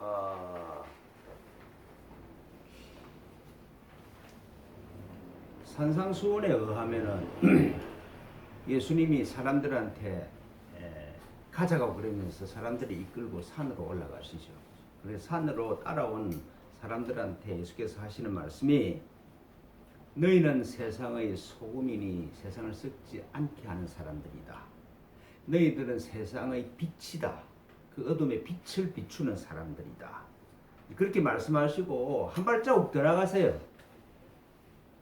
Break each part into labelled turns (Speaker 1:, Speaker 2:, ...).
Speaker 1: 어, 산상수훈에 의하면은 예수님이 사람들한테 가자고 그러면서 사람들이 이끌고 산으로 올라가시죠. 그래서 산으로 따라온 사람들한테 예수께서 하시는 말씀이 너희는 세상의 소금이니 세상을 썩지 않게 하는 사람들이다. 너희들은 세상의 빛이다. 그 어둠의 빛을 비추는 사람들이다. 그렇게 말씀하시고 한 발자국 더 나가세요.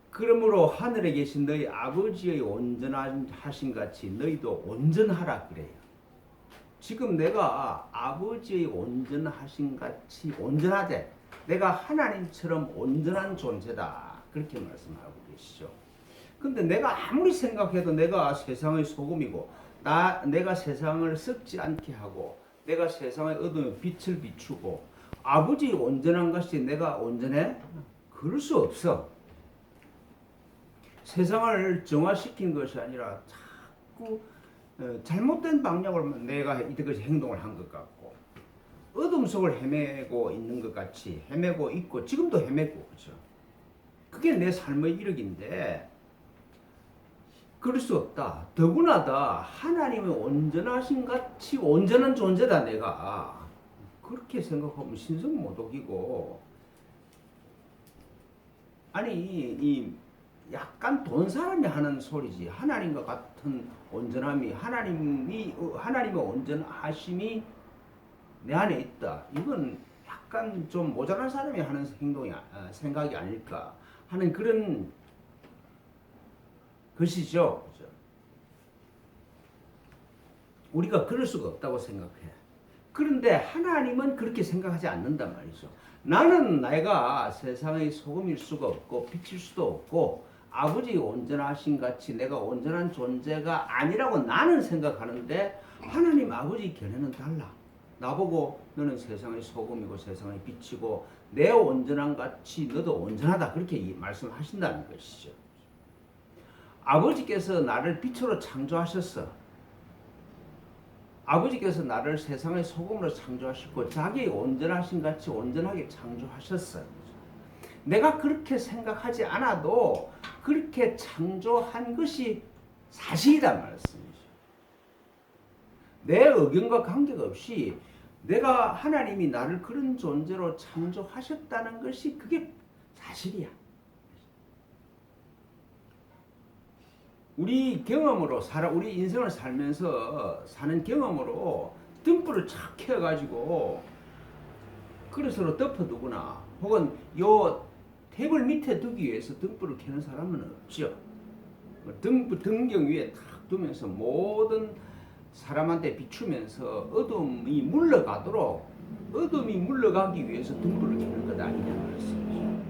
Speaker 1: 그러므로 하늘에 계신 너희 아버지의 온전하신 같이 너희도 온전하라 그래요. 지금 내가 아버지의 온전하신 같이 온전하되 내가 하나님처럼 온전한 존재다. 그렇게 말씀하고 계시죠. 근데 내가 아무리 생각해도 내가 세상의 소금이고 내가 세상을 썩지 않게 하고 내가 세상의 어둠에 빛을 비추고 아버지의 온전한 것이 내가 온전해? 그럴 수 없어. 세상을 정화시킨 것이 아니라 자꾸 잘못된 방향으로 내가 이때까지 행동을 한 것 같고 어둠 속을 헤매고 있는 것 같이 헤매고 있고 지금도 헤매고 그렇죠. 그게 내 삶의 이력인데 그럴 수 없다. 더구나 다 하나님의 온전하신 같이 온전한 존재다 내가. 그렇게 생각하면 신성모독이고 아니 이 약간 돈 사람이 하는 소리지. 하나님과 같은 온전함이 하나님의 온전하심이 내 안에 있다. 이건 약간 좀 모자란 사람이 하는 생각이 아닐까 하는 그런 것이죠. 우리가 그럴 수가 없다고 생각해. 그런데 하나님은 그렇게 생각하지 않는단 말이죠. 나는 내가 세상의 소금일 수가 없고 빛일 수도 없고 아버지 온전하신 같이 내가 온전한 존재가 아니라고 나는 생각하는데 하나님 아버지 견해는 달라. 나보고 너는 세상의 소금이고 세상의 빛이고 내 온전한 같이 너도 온전하다. 그렇게 말씀하신다는 것이죠. 아버지께서 나를 빛으로 창조하셨어. 아버지께서 나를 세상의 소금으로 창조하셨고 자기의 온전하신 같이 온전하게 창조하셨어요. 내가 그렇게 생각하지 않아도 그렇게 창조한 것이 사실이란 말씀이죠. 내 의견과 관계가 없이 내가 하나님이 나를 그런 존재로 창조하셨다는 것이 그게 사실이야. 우리 경험으로 우리 인생을 살면서 사는 경험으로 등불을 착 켜가지고 그릇으로 덮어두거나 혹은 요 테이블 밑에 두기 위해서 등불을 켜는 사람은 없죠. 등경 위에 탁 두면서 모든 사람한테 비추면서 어둠이 물러가기 위해서 등불을 켜는 것 아니냐는 말씀이죠.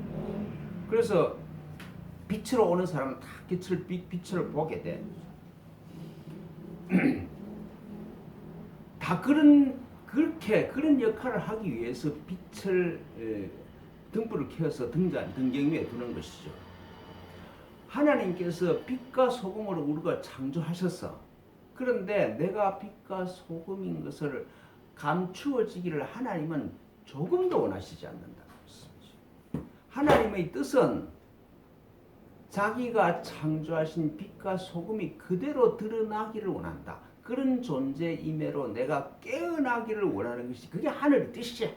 Speaker 1: 그래서 빛으로 오는 사람은 다 빛을 보게 돼. 다 그런 역할을 하기 위해서 등불을 켜서 등경 위에 두는 것이죠. 하나님께서 빛과 소금으로 우리가 창조하셨어. 그런데 내가 빛과 소금인 것을 감추어지기를 하나님은 조금도 원하시지 않는다는 것이죠. 하나님의 뜻은 자기가 창조하신 빛과 소금이 그대로 드러나기를 원한다. 그런 존재임으로 내가 깨어나기를 원하는 것이 그게 하늘의 뜻이야.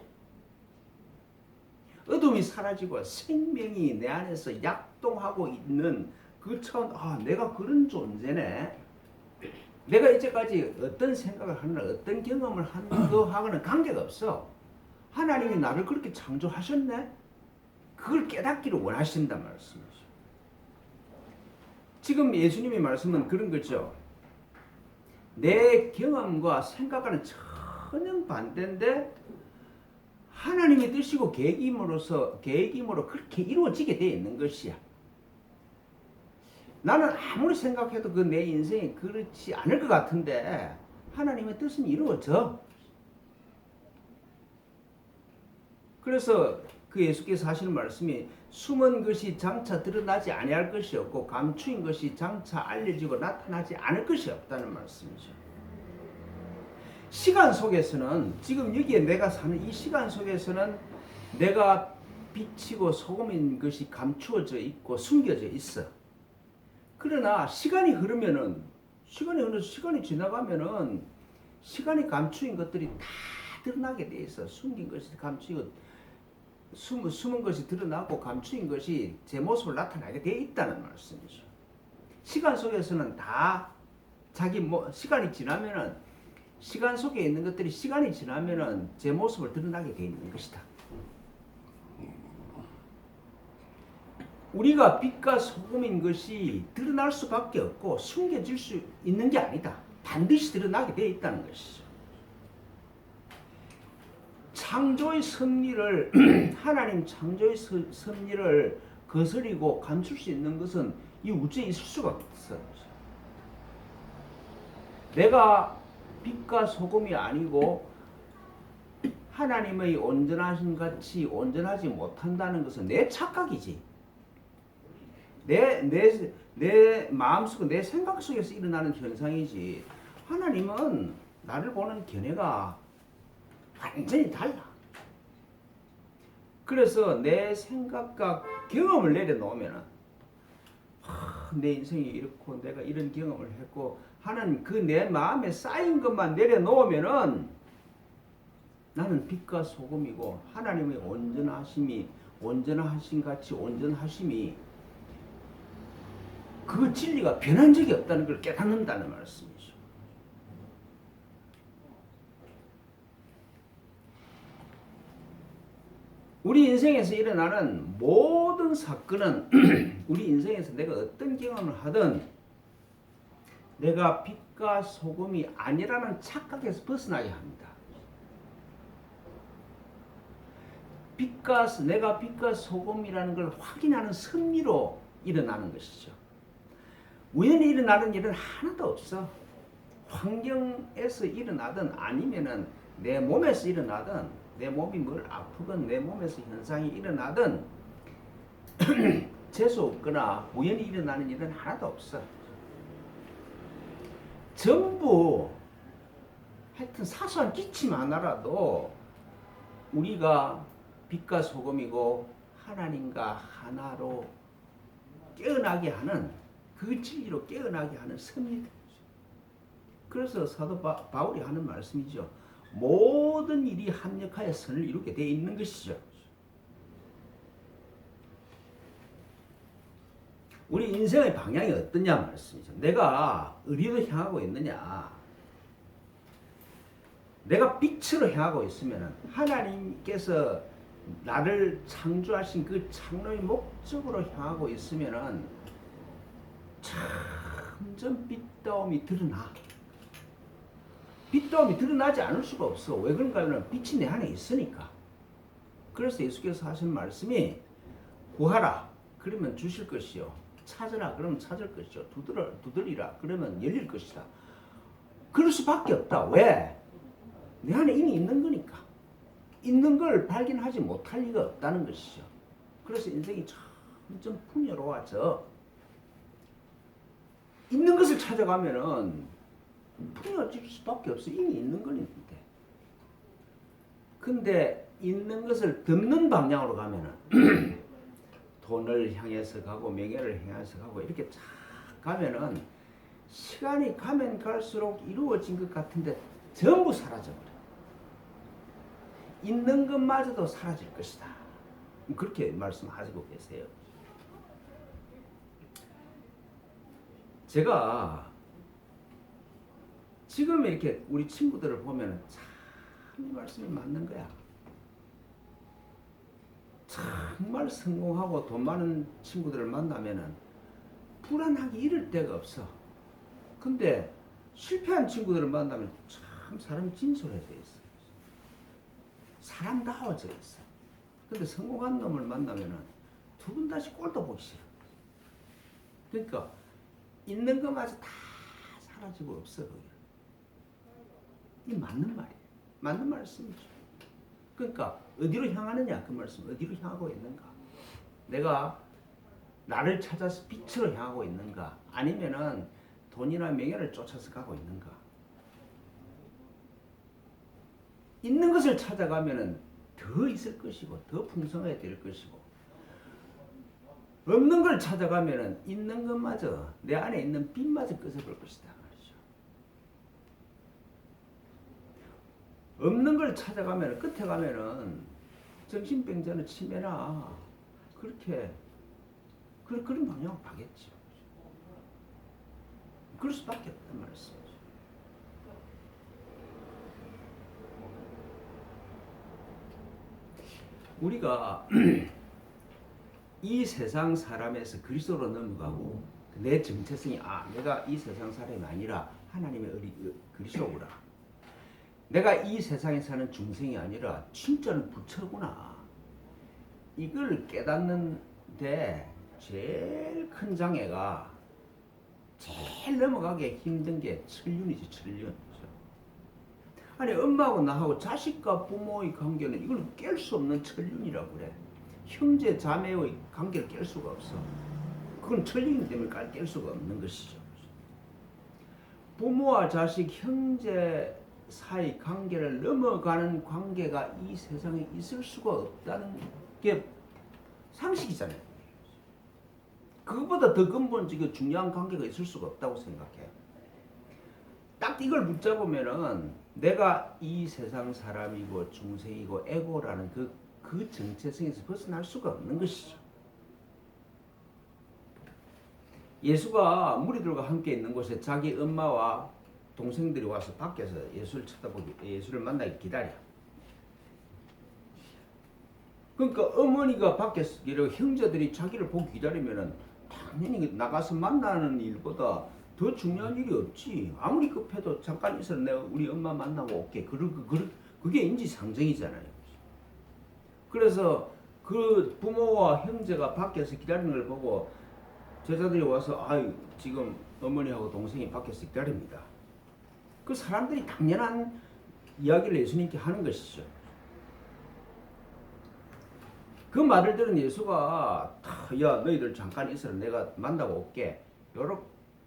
Speaker 1: 어둠이 사라지고 생명이 내 안에서 약동하고 있는 그 차원, 내가 그런 존재네. 내가 이제까지 어떤 생각을 하느냐, 어떤 경험을 하거나 관계가 없어. 하나님이 나를 그렇게 창조하셨네. 그걸 깨닫기를 원하신단 말씀이죠. 지금 예수님의 말씀은 그런 거죠. 내 경험과 생각과는 전혀 반대인데 하나님의 뜻이고 계획임으로 그렇게 이루어지게 되어 있는 것이야. 나는 아무리 생각해도 그 내 인생이 그렇지 않을 것 같은데 하나님의 뜻은 이루어져. 그래서 그 예수께서 하시는 말씀이 숨은 것이 장차 드러나지 아니할 것이 없고 감추인 것이 장차 알려지고 나타나지 않을 것이 없다는 말씀이죠. 시간 속에서는 지금 여기에 내가 사는 이 시간 속에서는 내가 빛이고 소금인 것이 감추어져 있고 숨겨져 있어. 그러나 시간이 흐르면은 시간이 지나가면은 시간이 감추인 것들이 다 드러나게 돼 있어. 숨긴 것이 감추고 숨은 것이 드러나고 감추인 것이 제 모습을 나타나게 돼 있다는 말씀이죠. 시간 속에서는 다 시간이 지나면은 시간 속에 있는 것들이 시간이 지나면은 제 모습을 드러나게 돼 있는 것이다. 우리가 빛과 소금인 것이 드러날 수밖에 없고 숨겨질 수 있는 게 아니다. 반드시 드러나게 되어 있다는 것이죠. 창조의 섭리를 하나님 창조의 섭리를 거스리고 감출 수 있는 것은 이 우주에 있을 수가 없어. 내가 빛과 소금이 아니고 하나님의 온전하신 같이 온전하지 못한다는 것은 내 착각이지. 내 마음속, 내 생각 속에서 일어나는 현상이지. 하나님은 나를 보는 견해가 완전히 달라. 그래서 내 생각과 경험을 내려놓으면 내 인생이 이렇고 내가 이런 경험을 했고 하는 그 내 마음에 쌓인 것만 내려놓으면은 나는 빛과 소금이고 하나님의 온전하신 같이 온전하심이 그 진리가 변한 적이 없다는 걸 깨닫는다는 말씀이죠. 우리 인생에서 일어나는 모든 사건은 우리 인생에서 내가 어떤 경험을 하든 내가 빛과 소금이 아니라는 착각에서 벗어나게 합니다. 내가 빛과 소금이라는 걸 확인하는 섭리로 일어나는 것이죠. 우연히 일어나는 일은 하나도 없어. 환경에서 일어나든 아니면은 내 몸에서 일어나든 내 몸이 뭘 아프건 내 몸에서 현상이 일어나든 재수 없거나 우연히 일어나는 일은 하나도 없어. 전부 하여튼 사소한 기침 하나라도 우리가 빛과 소금이고 하나님과 하나로 깨어나게 하는 그 진리로 깨어나게 하는 섭리다. 그래서 사도 바울이 하는 말씀이죠. 모든 일이 합력하여 선을 이루게 되어 있는 것이죠. 우리 인생의 방향이 어떠냐 말씀이죠. 내가 어디로 향하고 있느냐. 내가 빛으로 향하고 있으면 하나님께서 나를 창조하신 그 창조의 목적으로 향하고 있으면은 점점 빛다움이 드러나. 빛다움이 드러나지 않을 수가 없어. 왜 그런가 하면 빛이 내 안에 있으니까. 그래서 예수께서 하신 말씀이 구하라 그러면 주실 것이요 찾으라 그러면 찾을 것이요 두드리라 그러면 열릴 것이다. 그럴 수밖에 없다. 왜? 내 안에 이미 있는 거니까. 있는 걸 발견하지 못할 리가 없다는 것이죠. 그래서 인생이 점점 풍요로워져. 있는 것을 찾아가면은 풍요해질 수밖에 없어. 이미 있는 거니까. 근데 있는 것을 덮는 방향으로 가면은 돈을 향해서 가고 명예를 향해서 가고 이렇게 쫙 가면은 시간이 가면 갈수록 이루어진 것 같은데 전부 사라져버려. 있는 것마저도 사라질 것이다. 그렇게 말씀하시고 계세요. 제가 지금 이렇게 우리 친구들을 보면 참 이 말씀이 맞는 거야. 정말 성공하고 돈 많은 친구들을 만나면은 불안하기 이를 데가 없어. 근데 실패한 친구들을 만나면 참 사람이 진솔해져 있어. 사람다워져 있어. 근데 성공한 놈을 만나면은 두 분 다시 꼴도 보기 싫어. 그러니까 있는 것마저 다 사라지고 없어. 이 맞는 말이에요. 맞는 말씀이죠. 그러니까 어디로 향하느냐 그 말씀. 어디로 향하고 있는가? 내가 나를 찾아서 빛으로 향하고 있는가? 아니면은 돈이나 명예를 쫓아서 가고 있는가? 있는 것을 찾아가면은 더 있을 것이고 더 풍성해야 될 것이고 없는 걸 찾아가면은 있는 것마저 내 안에 있는 빛마저 꺼져볼 것이다 말이죠. 없는 걸 찾아가면은 끝에 가면은 정신병자는 치매나 그렇게 그런 방향으로 가겠죠. 그럴 수밖에 없단 말이죠. 우리가 이 세상 사람에서 그리스도로 넘어가고 내 정체성이 내가 이 세상 사람이 아니라 하나님의 그리스도구나. 내가 이 세상에 사는 중생이 아니라 진짜는 부처구나. 이걸 깨닫는데 제일 큰 장애가 제일 넘어가기 힘든 게 천륜이지, 천륜. 아니 엄마하고 나하고 자식과 부모의 관계는 이걸 깰 수 없는 천륜이라고 그래. 형제 자매의 관계를 깰 수가 없어. 그건 천륜이기 때문에 깰 수가 없는 것이죠. 부모와 자식, 형제 사이 관계를 넘어가는 관계가 이 세상에 있을 수가 없다는 게 상식이잖아요. 그것보다 더 근본적이고 중요한 관계가 있을 수가 없다고 생각해요. 딱 이걸 붙잡으면은 내가 이 세상 사람이고 중생이고 에고라는 그 정체성에서 벗어날 수가 없는 것이죠. 예수가 무리들과 함께 있는 곳에 자기 엄마와 동생들이 와서 밖에서 예수를 쳐다보기, 예수를 만나기 기다려. 그러니까 어머니가 밖에서 형제들이 자기를 보기 기다리면은 당연히 나가서 만나는 일보다 더 중요한 일이 없지. 아무리 급해도 잠깐 있어 내가 우리 엄마 만나고 올게. 그게 인지상정이잖아요. 그래서 그 부모와 형제가 밖에서 기다리는 걸 보고 제자들이 와서 지금 어머니하고 동생이 밖에서 기다립니다. 그 사람들이 당연한 이야기를 예수님께 하는 것이죠. 그 말을 들은 예수가 야 너희들 잠깐 있어라 내가 만나고 올게.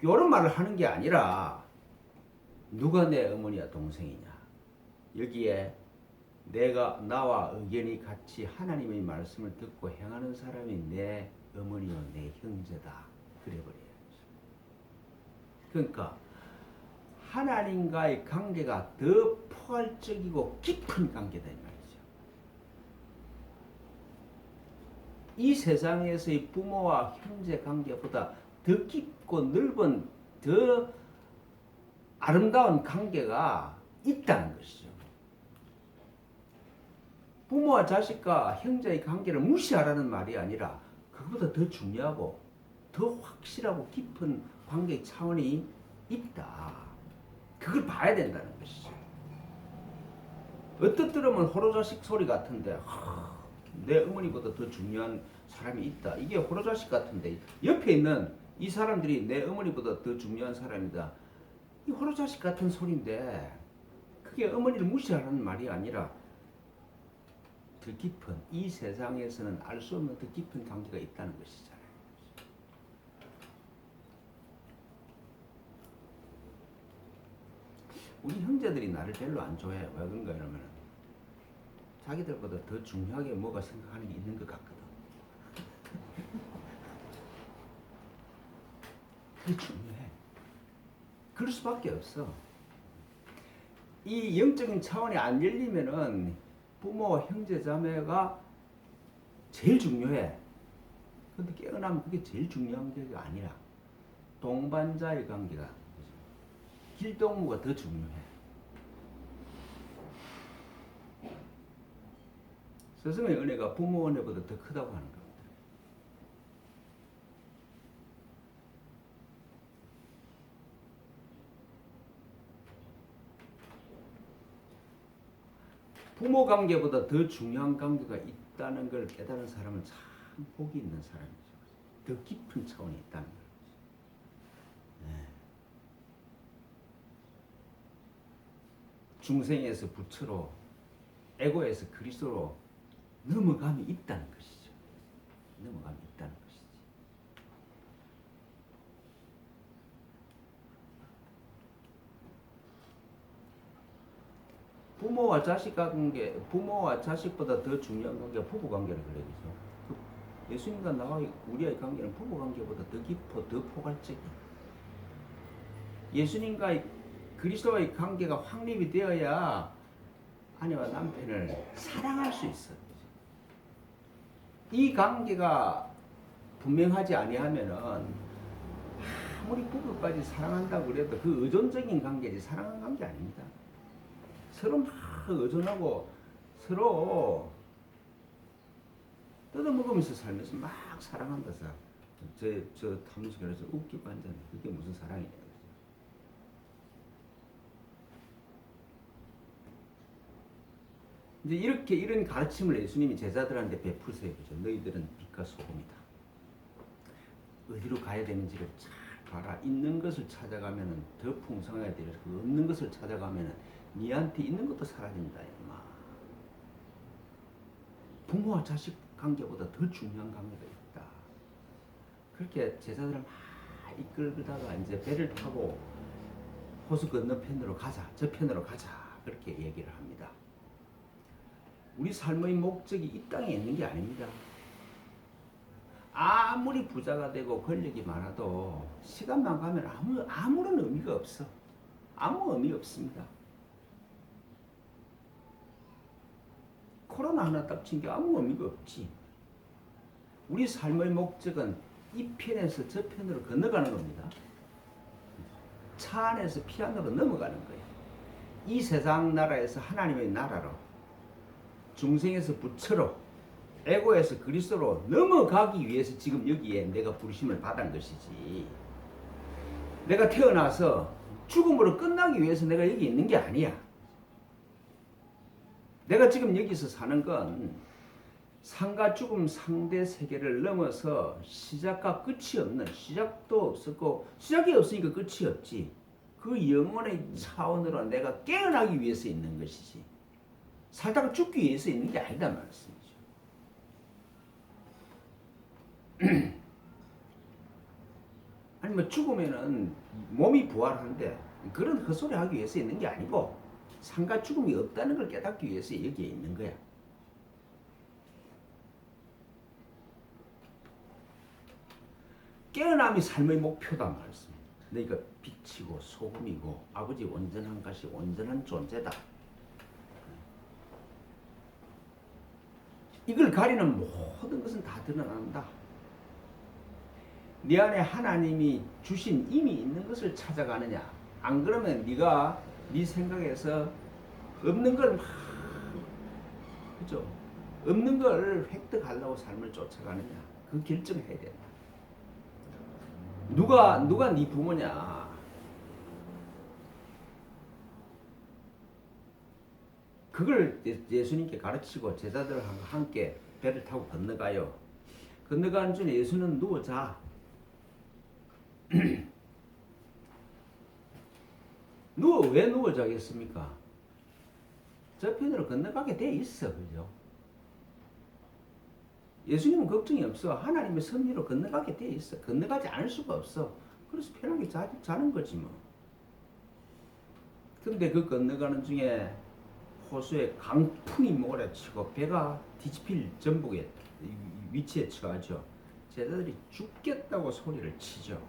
Speaker 1: 요런 말을 하는 게 아니라 누가 내 어머니와 동생이냐. 여기에 나와 의견이 같이 하나님의 말씀을 듣고 행하는 사람이 내 어머니와 내 형제다. 그래버려야죠. 그러니까 하나님과의 관계가 더 포괄적이고 깊은 관계다 이 말이죠. 이 세상에서의 부모와 형제 관계보다 더 깊고 넓은 더 아름다운 관계가 있다는 것이죠. 부모와 자식과 형제의 관계를 무시하라는 말이 아니라 그것보다 더 중요하고 더 확실하고 깊은 관계의 차원이 있다. 그걸 봐야 된다는 것이죠. 어떻게 들으면 호로자식 소리 같은데 내 어머니보다 더 중요한 사람이 있다. 이게 호로자식 같은데 옆에 있는 이 사람들이 내 어머니보다 더 중요한 사람이다. 이 호로자식 같은 소리인데 그게 어머니를 무시하라는 말이 아니라 더 깊은 이 세상에서는 알 수 없는 더 깊은 관계가 있다는 것이잖아요. 우리 형제들이 나를 별로 안 좋아해. 왜 그런가 이러면 자기들보다 더 중요하게 뭐가 생각하는 게 있는 것 같거든. 그게 중요해. 그럴 수밖에 없어. 이 영적인 차원이 안 열리면은 부모와 형제 자매가 제일 중요해. 근데 깨어나면 그게 제일 중요한 게 아니라 동반자의 관계가 길동무가 더 중요해. 스승의 은혜가 부모 은혜보다 더 크다고 하는 겁니다. 부모 관계보다 더 중요한 관계가 있다는 걸 깨달은 사람은 참 복이 있는 사람이죠. 더 깊은 차원이 있다는 거죠. 네. 중생에서 부처로, 에고에서 그리스도로 넘어감이 있다는 것이죠. 넘어감이 있다는 것이지. 부모와 자식 관계, 부모와 자식보다 더 중요한 관계가 부부 관계를 그래 그죠? 예수님과 나와 우리의 관계는 부부 관계보다 더 깊어, 더 포괄적이야. 예수님과 그리스도와의 관계가 확립이 되어야 아내와 남편을 사랑할 수 있어. 이 관계가 분명하지 아니하면은 아무리 부부까지 사랑한다고 그래도 그 의존적인 관계지 사랑한 관계 아닙니다. 서로 막 의존하고 서로 뜯어먹으면서 살면서 막 사랑한다서 저 탐스러워서 웃기고 앉았네. 그게 무슨 사랑이냐. 이제 이렇게 이런 가르침을 예수님이 제자들한테 베푸세요. 그죠? 너희들은 빛과 소금이다. 어디로 가야 되는지를 잘 봐라. 있는 것을 찾아가면은 더 풍성하게 되고 없는 것을 찾아가면은 니한테 있는 것도 사라진다. 임마. 부모와 자식 관계보다 더 중요한 관계가 있다. 그렇게 제자들을 막 이끌다가 이제 배를 타고 호수 건너편으로 가자. 저편으로 가자. 그렇게 얘기를 합니다. 우리 삶의 목적이 이 땅에 있는 게 아닙니다. 아무리 부자가 되고 권력이 많아도 시간만 가면 아무런 의미가 없어. 아무 의미 없습니다. 코로나 하나 딱 친 게 아무 의미가 없지. 우리 삶의 목적은 이 편에서 저 편으로 건너가는 겁니다. 차 안에서 피 안으로 넘어가는 거예요. 이 세상 나라에서 하나님의 나라로, 중생에서 부처로, 에고에서 그리스도로 넘어가기 위해서 지금 여기에 내가 부르심을 받은 것이지. 내가 태어나서 죽음으로 끝나기 위해서 내가 여기 있는 게 아니야. 내가 지금 여기서 사는 건 상과 죽음 상대 세계를 넘어서 시작과 끝이 없는, 시작도 없었고 시작이 없으니까 끝이 없지. 그 영혼의 차원으로 내가 깨어나기 위해서 있는 것이지. 살다가 죽기 위해서 있는 게 아니다 말씀이죠. 아니 뭐 죽으면은 몸이 부활하는데 그런 헛소리 하기 위해서 있는 게 아니고 상과 죽음이 없다는 걸 깨닫기 위해서 여기에 있는 거야. 깨어남이 삶의 목표다 말씀. 너희가 빛이고 소금이고 아버지 온전한 것이 온전한 존재다. 이걸 가리는 모든 것은 다 드러난다. 네 안에 하나님이 주신 힘이 있는 것을 찾아가느냐? 안 그러면 네가 네 생각에서 없는 걸 막, 그죠? 없는 걸 획득하려고 삶을 쫓아가느냐? 그 결정해야 된다. 누가 네 부모냐? 그걸 예수님께 가르치고 제자들과 함께 배를 타고 건너가요. 건너가는 중에 예수는 누워자. 왜 누워 자겠습니까? 저편으로 건너가게 돼 있어. 그죠? 예수님은 걱정이 없어. 하나님의 섭리로 건너가게 돼 있어. 건너가지 않을 수가 없어. 그래서 편하게 자는 거지 뭐. 근데 그 건너가는 중에 호수에 강풍이 몰아치고 배가 뒤집힐 전복에 위치에 처하죠. 제자들이 죽겠다고 소리를 치죠.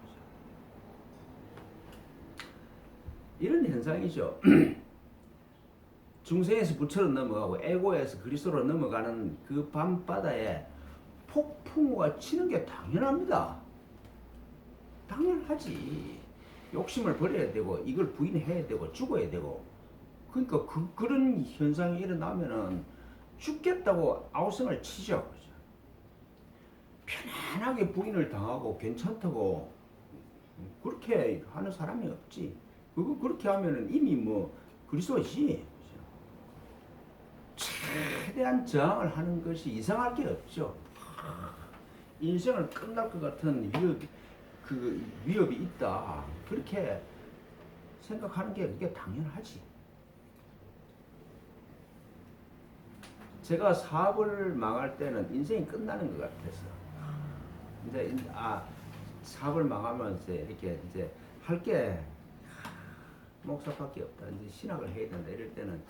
Speaker 1: 이런 현상이죠. 중생에서 부처로 넘어가고 에고에서 그리스도로 넘어가는 그 밤바다에 폭풍우가 치는 게 당연합니다. 당연하지. 욕심을 버려야 되고 이걸 부인해야 되고 죽어야 되고. 그러니까 그런 현상이 일어나면은 죽겠다고 아우성을 치죠. 편안하게 부인을 당하고 괜찮다고 그렇게 하는 사람이 없지. 그렇게 하면은 이미 뭐 그리스도지. 최대한 저항을 하는 것이 이상할 게 없죠. 인생을 끝날 것 같은 위협이 있다. 그렇게 생각하는 게 그게 당연하지. 제가 사업을 망할 때는 인생이 끝나는 것 같아서 이제 사업을 망하면서 이렇게 이제 할 게 목사밖에 없다. 이제 신학을 해야 된다. 이럴 때는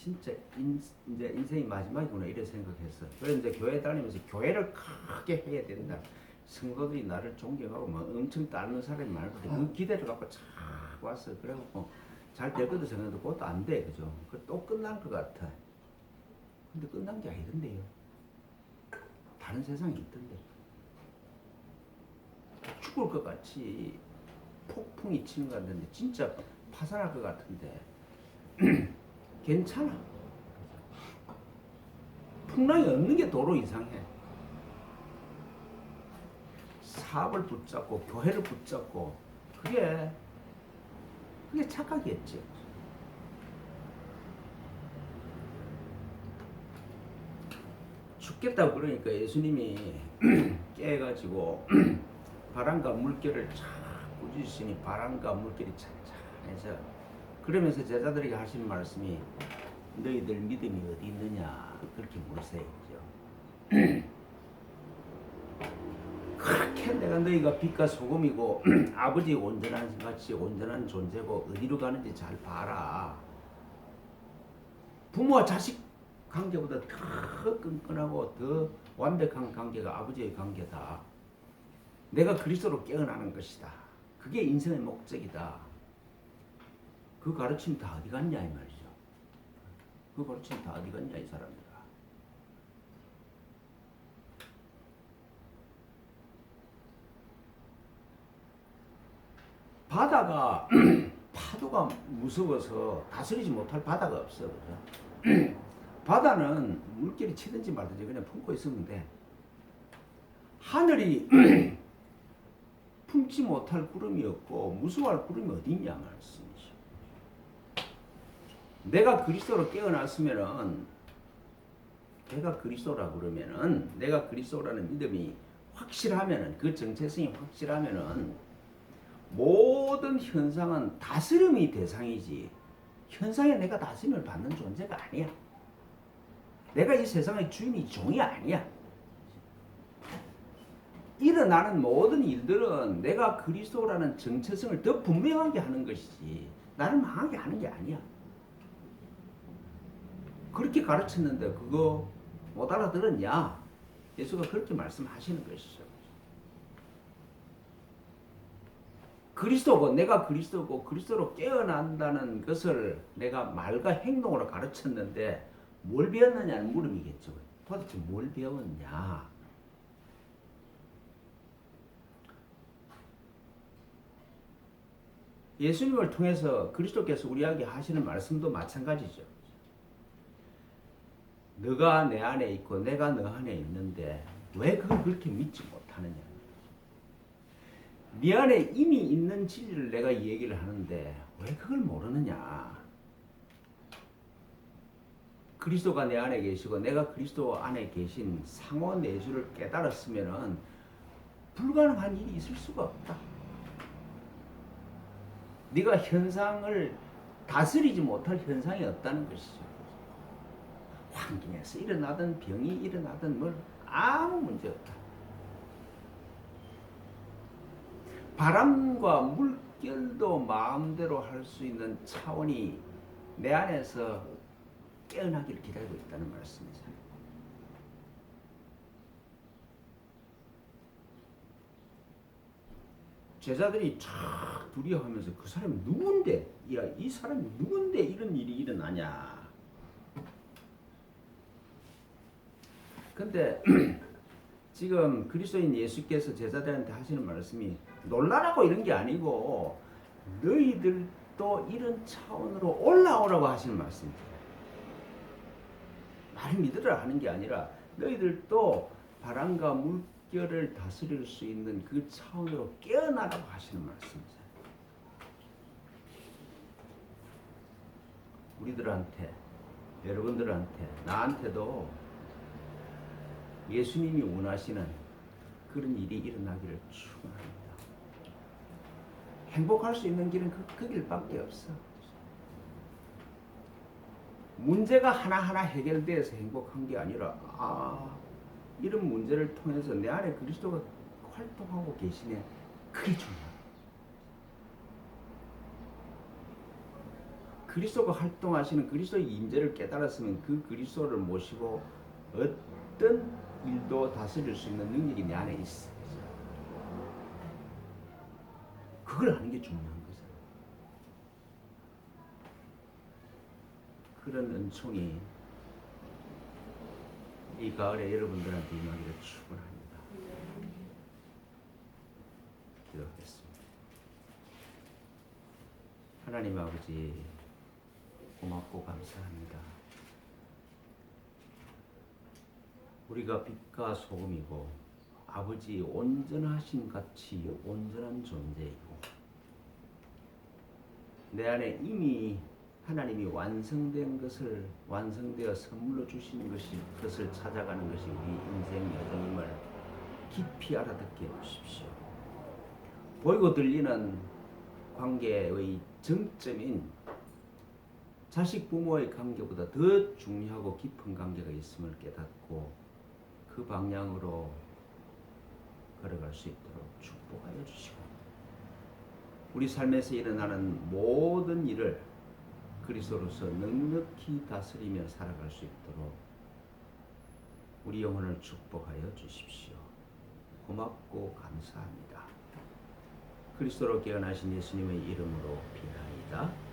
Speaker 1: 진짜 이제 인생이 마지막이구나 이렇게 생각했어. 그래서 이제 교회 다니면서 교회를 크게 해야 된다. 성도들이 나를 존경하고 막 엄청 따르는 사람이 많은데 그 기대를 갖고 착 왔어. 그래갖고 잘 될 거도 생각해도 그것도 안 돼, 그죠? 또 끝난 것 같아. 근데 끝난 게 아니던데요. 다른 세상이 있던데. 죽을 것 같이 폭풍이 치는 것 같은데 진짜 파산할 것 같은데 괜찮아. 풍랑이 없는 게 도로 이상해. 사업을 붙잡고 교회를 붙잡고 그게 착각이었지. 죽겠다고 그러니까 예수님이 깨가지고 바람과 물결을 착 꾸짖으시니 바람과 물결이 찬찬해서 그러면서 제자들에게 하신 말씀이 너희들 믿음이 어디 있느냐 그렇게 물으세요. 그렇게 내가 너희가 빛과 소금이고 아버지 온전한 같이 온전한 존재고 어디로 가는지 잘 봐라. 부모와 자식 관계보다 더 끈끈하고 더 완벽한 관계가 아버지의 관계다. 내가 그리스도로 깨어나는 것이다. 그게 인생의 목적이다. 그 가르침 다 어디 갔냐 이 말이죠. 그 가르침 다 어디 갔냐 이 사람들아. 바다가 파도가 무서워서 다스리지 못할 바다가 없어. 그죠? 바다는 물결이 치든지 말든지 그냥 품고 있으면 돼. 하늘이 품지 못할 구름이 없고 무서워할 구름이 어디 있냐 말씀이죠. 내가 그리스도로 깨어났으면은 내가 그리스도라 그러면은 내가 그리스도라는 믿음이 확실하면은 그 정체성이 확실하면은 모든 현상은 다스림의 대상이지 현상에 내가 다스림을 받는 존재가 아니야. 내가 이 세상의 주인이 종이 아니야. 일어나는 모든 일들은 내가 그리스도라는 정체성을 더 분명하게 하는 것이지 나를 망하게 하는 게 아니야. 그렇게 가르쳤는데 그거 못 알아들었냐? 예수가 그렇게 말씀하시는 것이죠. 그리스도고 내가 그리스도고 그리스도로 깨어난다는 것을 내가 말과 행동으로 가르쳤는데 뭘 배웠느냐는 물음이겠죠. 도대체 뭘 배웠냐? 예수님을 통해서 그리스도께서 우리에게 하시는 말씀도 마찬가지죠. 너가 내 안에 있고 내가 너 안에 있는데 왜 그걸 그렇게 믿지 못하느냐? 네 안에 이미 있는 진리를 내가 얘기를 하는데 왜 그걸 모르느냐? 그리스도가 내 안에 계시고 내가 그리스도 안에 계신 상호 내주를 깨달았으면은 불가능한 일이 있을 수가 없다. 네가 현상을 다스리지 못할 현상이 없다는 것이죠. 환경에서 일어나든 병이 일어나든 뭘 아무 문제 없다. 바람과 물결도 마음대로 할 수 있는 차원이 내 안에서 깨어나기를 기다리고 있다는 말씀이죠. 제자들이 쫙 두려워하면서 그 사람이 누군데? 야, 이 사람이 누군데 이런 일이 일어나냐? 근데 지금 그리스도인 예수께서 제자들한테 하시는 말씀이 놀라라고 이런 게 아니고 너희들도 이런 차원으로 올라오라고 하시는 말씀이에요. 말 믿으라 하는 게 아니라 너희들도 바람과 물결을 다스릴 수 있는 그 차원으로 깨어나라고 하시는 말씀이죠. 우리들한테, 여러분들한테, 나한테도 예수님이 원하시는 그런 일이 일어나기를 축원합니다. 행복할 수 있는 길은 그 길밖에 없어. 문제가 하나하나 해결돼서 행복한 게 아니라 이런 문제를 통해서 내 안에 그리스도가 활동하고 계시네. 그게 중요해. 그리스도가 활동하시는 그리스도의 임재를 깨달았으면 그 그리스도를 모시고 어떤 일도 다스릴 수 있는 능력이 내 안에 있어. 그걸 아는 게 중요한 거죠. 그런 은총이 이 가을에 여러분들한테 임하기를 축원합니다. 기도하겠습니다. 하나님 아버지 고맙고 감사합니다. 우리가 빛과 소금이고 아버지 온전하신 같이 온전한 존재이고 내 안에 이미 하나님이 완성된 것을 완성되어 선물로 주시는 것을 찾아가는 것이 우리 인생 여정임을 깊이 알아듣게 해주십시오. 보이고 들리는 관계의 정점인 자식 부모의 관계보다 더 중요하고 깊은 관계가 있음을 깨닫고 그 방향으로 걸어갈 수 있도록 축복하여 주시고 우리 삶에서 일어나는 모든 일을 그리스도로서 넉넉히 다스리며 살아갈 수 있도록 우리 영혼을 축복하여 주십시오. 고맙고 감사합니다. 그리스도로 깨어나신 예수님의 이름으로 비나이다.